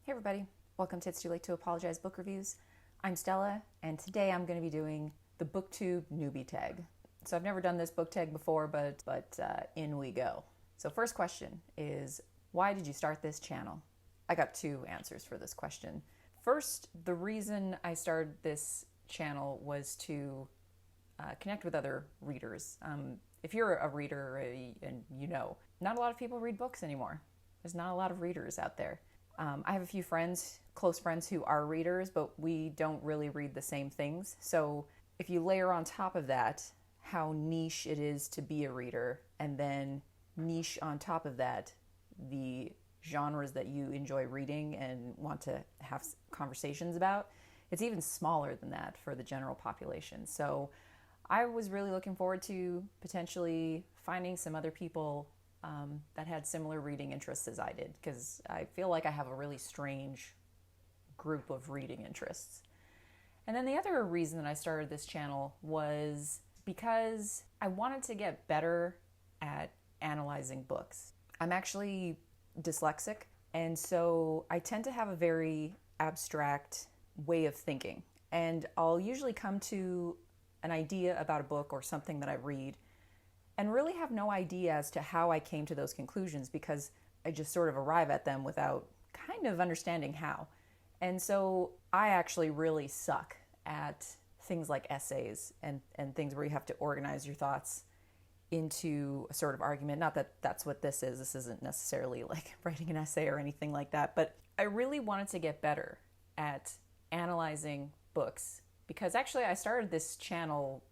Hey everybody, welcome to It's Too Late to Apologize Book Reviews. I'm Stella, and today I'm going to be doing the BookTube Newbie Tag. So I've never done this book tag before, but in we go. So first question is, why did you start this channel? I got two answers for this question. First, the reason I started this channel was to connect with other readers. If you're a reader and you know, not a lot of people read books anymore. There's not a lot of readers out there. I have a few friends, close friends who are readers, but we don't really read the same things. So if you layer on top of that how niche it is to be a reader, and then niche on top of that the genres that you enjoy reading and want to have conversations about, it's even smaller than that for the general population. So I was really looking forward to potentially finding some other people that had similar reading interests as I did, because I feel like I have a really strange group of reading interests. And then the other reason that I started this channel was because I wanted to get better at analyzing books. I'm actually dyslexic, and so I tend to have a very abstract way of thinking. And I'll usually come to an idea about a book or something that I read and really have no idea as to how I came to those conclusions, because I just sort of arrive at them without kind of understanding how. And so I actually really suck at things like essays and things where you have to organize your thoughts into a sort of argument. Not that that's what this is. This isn't necessarily like writing an essay or anything like that. But I really wanted to get better at analyzing books, because actually I started this channel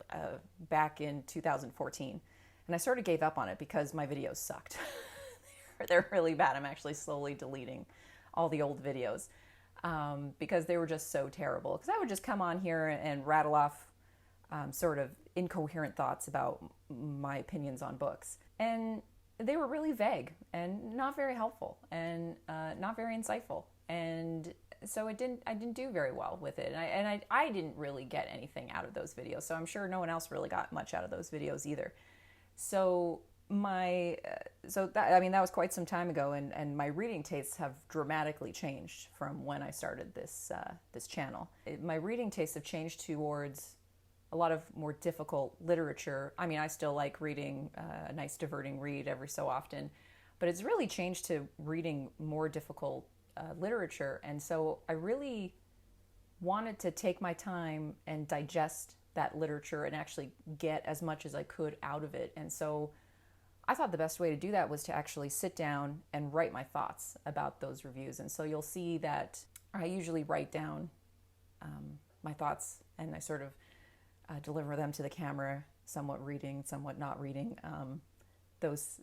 back in 2014. And I sort of gave up on it because my videos sucked. They're really bad. I'm actually slowly deleting all the old videos because they were just so terrible. Because I would just come on here and rattle off sort of incoherent thoughts about my opinions on books. And they were really vague and not very helpful and not very insightful. And so I didn't do very well with it. And I didn't really get anything out of those videos. So I'm sure no one else really got much out of those videos either. So that was quite some time ago, and my reading tastes have dramatically changed from when I started this channel. My reading tastes have changed towards a lot of more difficult literature. I mean, I still like reading a nice diverting read every so often, but it's really changed to reading more difficult literature. And so I really wanted to take my time and digest that literature and actually get as much as I could out of it. And so I thought the best way to do that was to actually sit down and write my thoughts about those reviews. And so you'll see that I usually write down my thoughts, and I sort of deliver them to the camera, somewhat reading, somewhat not reading those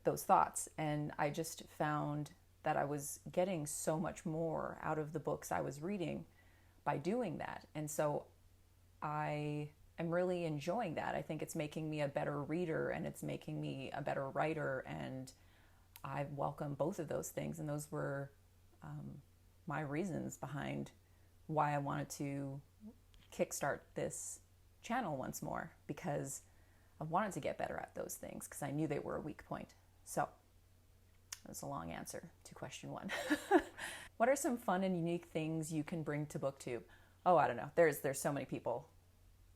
thoughts. And I just found that I was getting so much more out of the books I was reading by doing that. And so I am really enjoying that. I think it's making me a better reader, and it's making me a better writer, and I welcome both of those things. And those were my reasons behind why I wanted to kickstart this channel once more, because I wanted to get better at those things because I knew they were a weak point. So that's a long answer to question one. What are some fun and unique things you can bring to BookTube? Oh, I don't know. There's so many people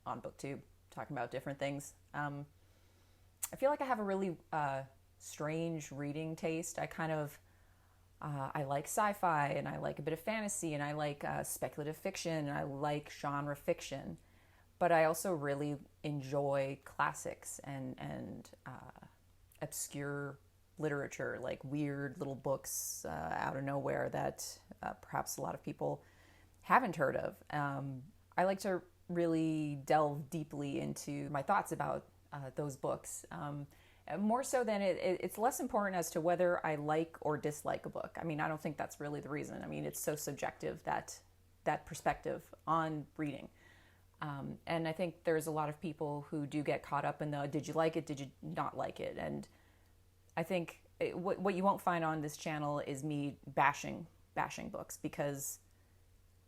on BookTube talking about different things. I feel like I have a really strange reading taste. I like sci-fi, and I like a bit of fantasy, and I like speculative fiction, and I like genre fiction. But I also really enjoy classics and obscure literature, like weird little books out of nowhere that perhaps a lot of people haven't heard of. I like to really delve deeply into my thoughts about those books. More so than it's less important as to whether I like or dislike a book. I mean, I don't think that's really the reason. I mean, it's so subjective, that perspective on reading. And I think there's a lot of people who do get caught up in the, did you like it, did you not like it? And I think what you won't find on this channel is me bashing books, because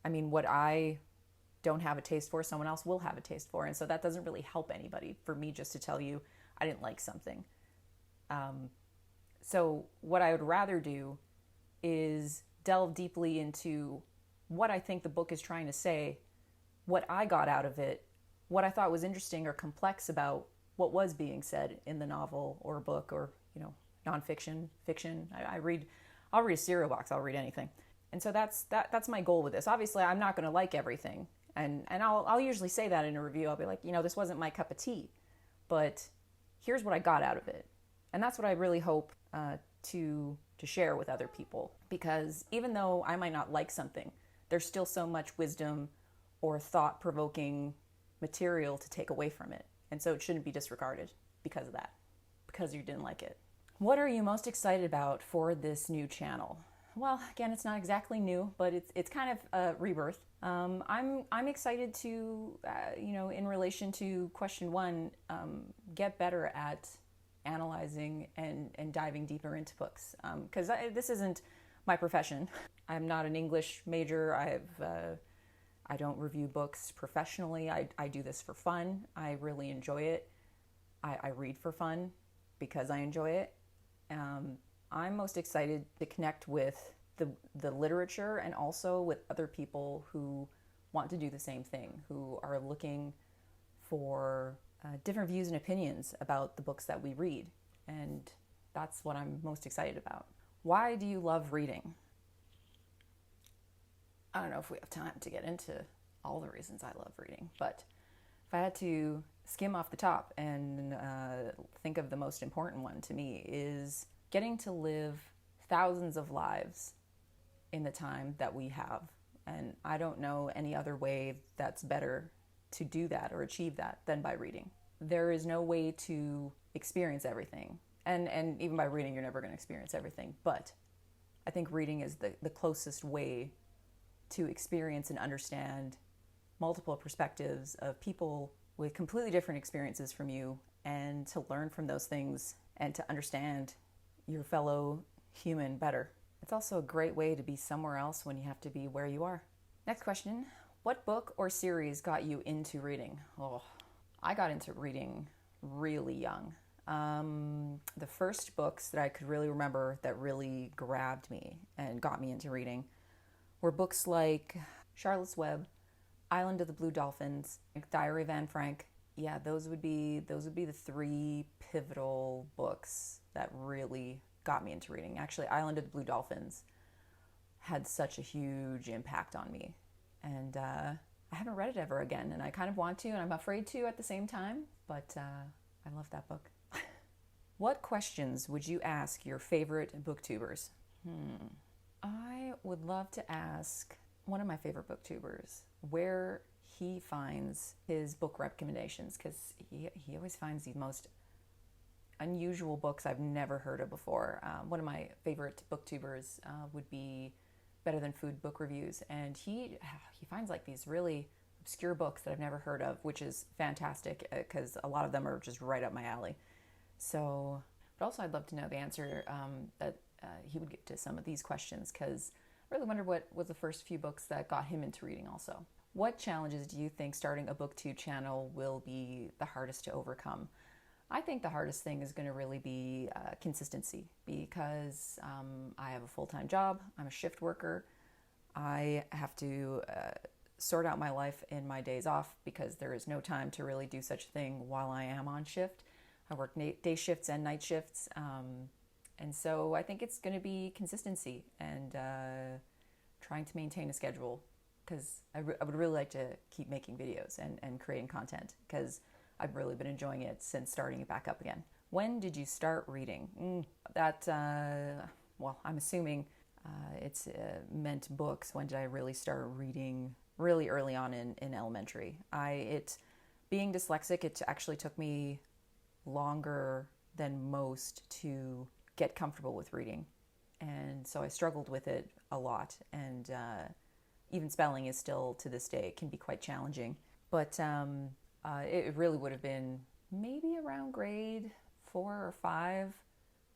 I mean, what I don't have a taste for, someone else will have a taste for. And so that doesn't really help anybody for me just to tell you I didn't like something. So what I would rather do is delve deeply into what I think the book is trying to say, what I got out of it, what I thought was interesting or complex about what was being said in the novel or book or, nonfiction, fiction. I'll read a cereal box, I'll read anything. And so that's my goal with this. Obviously, I'm not going to like everything. And I'll usually say that in a review. I'll be like, this wasn't my cup of tea, but here's what I got out of it. And that's what I really hope to share with other people. Because even though I might not like something, there's still so much wisdom or thought-provoking material to take away from it. And so it shouldn't be disregarded because of that, because you didn't like it. What are you most excited about for this new channel? Well, again, it's not exactly new, but it's kind of a rebirth. I'm excited to, in relation to question 1, get better at analyzing and diving deeper into books. Because this isn't my profession. I'm not an English major. I don't review books professionally. I do this for fun. I really enjoy it. I read for fun because I enjoy it. I'm most excited to connect with the literature and also with other people who want to do the same thing, who are looking for different views and opinions about the books that we read. And that's what I'm most excited about. Why do you love reading? I don't know if we have time to get into all the reasons I love reading, but if I had to skim off the top and think of the most important one to me is getting to live thousands of lives in the time that we have. And I don't know any other way that's better to do that or achieve that than by reading. There is no way to experience everything. And even by reading, you're never going to experience everything. But I think reading is the closest way to experience and understand multiple perspectives of people with completely different experiences from you, and to learn from those things and to understand your fellow human better. It's also a great way to be somewhere else when you have to be where you are. Next question. What book or series got you into reading? Oh, I got into reading really young. The first books that I could really remember that really grabbed me and got me into reading were books like Charlotte's Web, Island of the Blue Dolphins, Diary of Anne Frank. Yeah, those would be the 3 pivotal books that really got me into reading. Actually, Island of the Blue Dolphins had such a huge impact on me. And I haven't read it ever again, and I kind of want to, and I'm afraid to at the same time, but I love that book. What questions would you ask your favorite booktubers? I would love to ask one of my favorite booktubers where he finds his book recommendations, because he always finds the most unusual books I've never heard of before. One of my favorite booktubers would be Better Than Food Book Reviews, and he finds like these really obscure books that I've never heard of, which is fantastic because a lot of them are just right up my alley. So, but also I'd love to know the answer that he would get to some of these questions, because I really wondered what was the first few books that got him into reading also. What challenges do you think starting a BookTube channel will be the hardest to overcome? I think the hardest thing is going to really be consistency, because I have a full-time job. I'm a shift worker. I have to sort out my life in my days off because there is no time to really do such a thing while I am on shift. I work day shifts and night shifts. And so I think it's going to be consistency and trying to maintain a schedule, because I would really like to keep making videos and creating content, because I've really been enjoying it since starting it back up again. When did you start reading? Well, I'm assuming it's meant books. When did I really start reading? Really early on in elementary. Being dyslexic, it actually took me longer than most to get comfortable with reading. And so I struggled with it a lot. And even spelling is still, to this day, can be quite challenging. But it really would have been maybe around grade 4 or 5.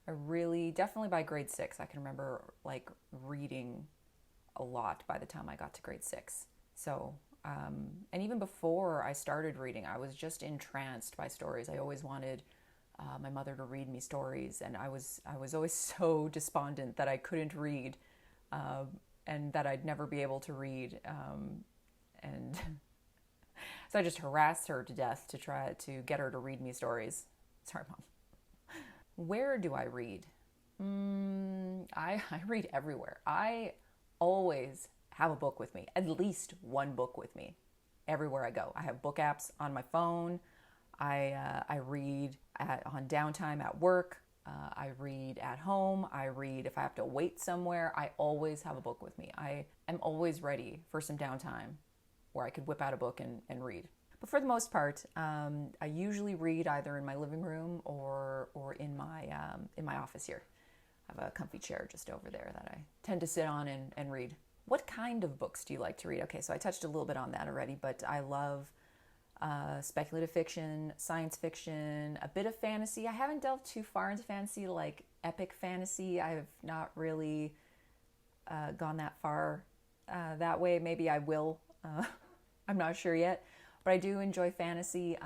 Definitely by grade 6, I can remember like reading a lot by the time I got to grade 6. So, and even before I started reading, I was just entranced by stories. I always wanted my mother to read me stories, and I was always so despondent that I couldn't read and that I'd never be able to read. And so I just harassed her to death to try to get her to read me stories. Sorry, Mom. Where do I read? I read everywhere. I always have a book with me, at least one book with me everywhere I go. I have book apps on my phone. I read on downtime at work. I read at home. I read if I have to wait somewhere. I always have a book with me. I am always ready for some downtime where I could whip out a book and read. But for the most part, I usually read either in my living room or in my office here. I have a comfy chair just over there that I tend to sit on and read. What kind of books do you like to read? Okay, so I touched a little bit on that already, but I love speculative fiction, science fiction, a bit of fantasy. I haven't delved too far into fantasy, like epic fantasy. I've not really gone that far that way. Maybe I will. I'm not sure yet. But I do enjoy fantasy.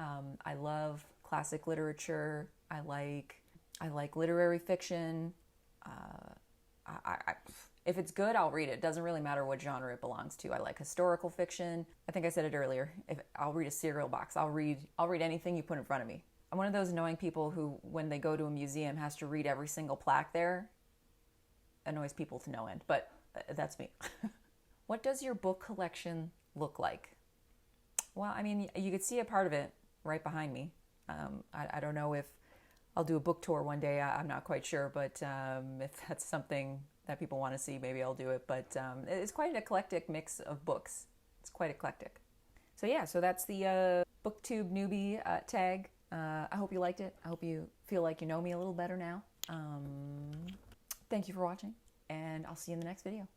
I love classic literature. I like literary fiction. If it's good, I'll read it. It doesn't really matter what genre it belongs to. I like historical fiction. I think I said it earlier. I'll read a cereal box. I'll read anything you put in front of me. I'm one of those annoying people who, when they go to a museum, has to read every single plaque there. Annoys people to no end, but that's me. What does your book collection look like? Well, I mean, you could see a part of it right behind me. I don't know if I'll do a book tour one day. I'm not quite sure, but if that's something that people want to see, maybe I'll do it. But it's quite an eclectic mix of books. It's quite eclectic. So yeah, so that's the BookTube Newbie tag. I hope you liked it. I hope you feel like you know me a little better now. Thank you for watching, and I'll see you in the next video.